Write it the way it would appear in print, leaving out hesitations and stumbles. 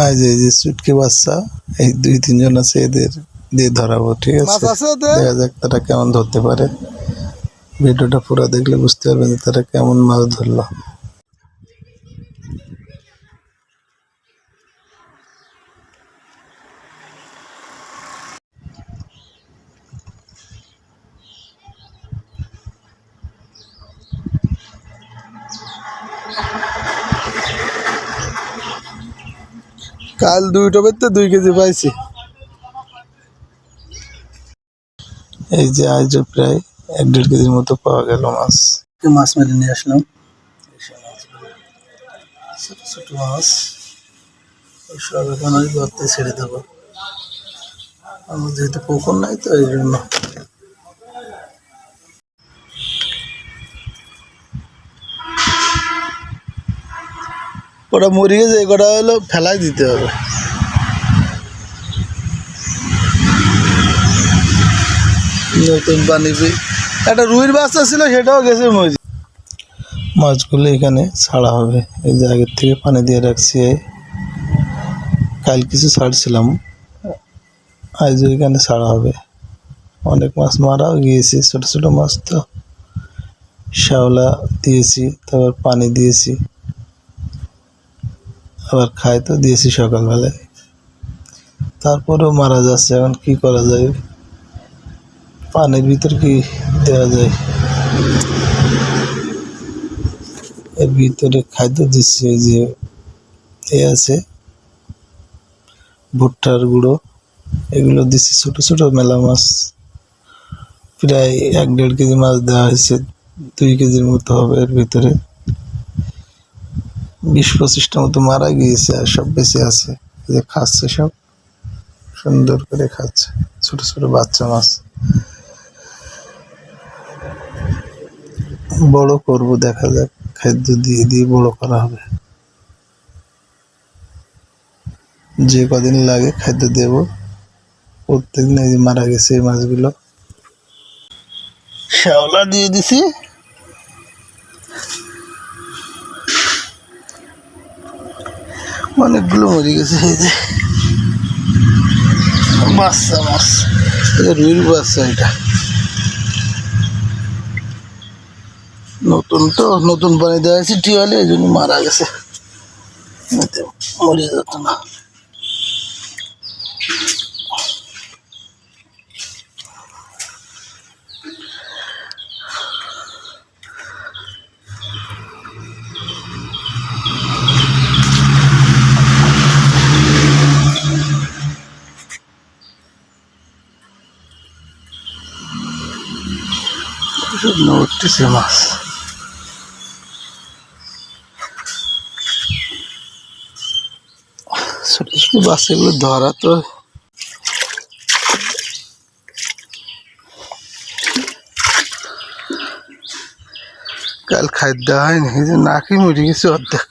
আজ এই যে চুটকি বাচ্চা এই 2-3 জন আছে, এদের দিয়ে ধরাবো। ঠিক আছে, দেখা যাক তারা কেমন ধরতে পারে। ভিডিওটা পুরো দেখলে বুঝতে পারবেন যে তারা কেমন মাছ ধরলো। কাল 2টা বেতে 2 কেজি পাইছি। এই যে আজ প্রায় 1-1.5 কেজির মতো পাওয়া গেল মাছ। মাছ মেরে নিয়ে আসলাম, ছোট ছোট মাছ। সব এখন ওই গর্তে ছেড়ে দেবো, আমার যেহেতু পুকুর নাই তো এই জন্য। ওটা মরে গেছে, কটা হলো ফেলাই দিতে হবে। নতুন পানি একটা রুইর বাচ্চা ছিল, সেটাও গেছে মরে। মাছগুলো এখানে ছাড়া হবে। এই যে আগের থেকে পানি দিয়ে রাখছি। কাল কিছু ছাড়ছিলাম, আজ এখানে ছাড়া হবে। অনেক মাছ মারাও গিয়েছে, ছোট ছোট মাছ তো। শ্যাওলা দিয়েছি, তারপর পানি দিয়েছি, আবার খাই তো দিয়েছি সকালবেলায়। তারপরেও মারা যাচ্ছে, এখন কি করা যায়? পানির ভিতর কি দেওয়া যায়? এর ভিতরে খাদ্য দিচ্ছি, যে এ আছে ভুট্টার গুঁড়ো, এগুলো দিচ্ছি। ছোট ছোট মেলা মাছ, প্রায় 1-1.5 কেজি মাছ দেওয়া হয়েছে। 2 কেজির মতো হবে। এর ভিতরে 20-25টা মতো মারা গিয়েছে, আর সব বেঁচে আছে। যে খাচ্ছে, সব সুন্দর করে খাচ্ছে, ছোট ছোট বাচ্চা মাছ। বড় করব, দেখা যাক, খাদ্য দিয়ে দিয়ে বড় করা হবে। যে কদিন লাগে খাদ্য দেব। প্রত্যেকদিন এই যে মারা গেছে এই মাছগুলো। শ্যাওলা দিয়ে দিছি, অনেকগুলো মরে গেছে। এই যে বাচ্চা মাছ, রুইর বাচ্চা। এটা নতুন তো, নতুন পানি দেওয়া হয়েছে টিওয়ালে, এই জন্য মারা গেছে, মরে যেত না। উঠতেছে মাছ। ছোট ছোট বাচ্চাগুলো ধরা তো কাল খাদ্য হয়নি, এই যে নাকি মরে গেছে অর্ধেক।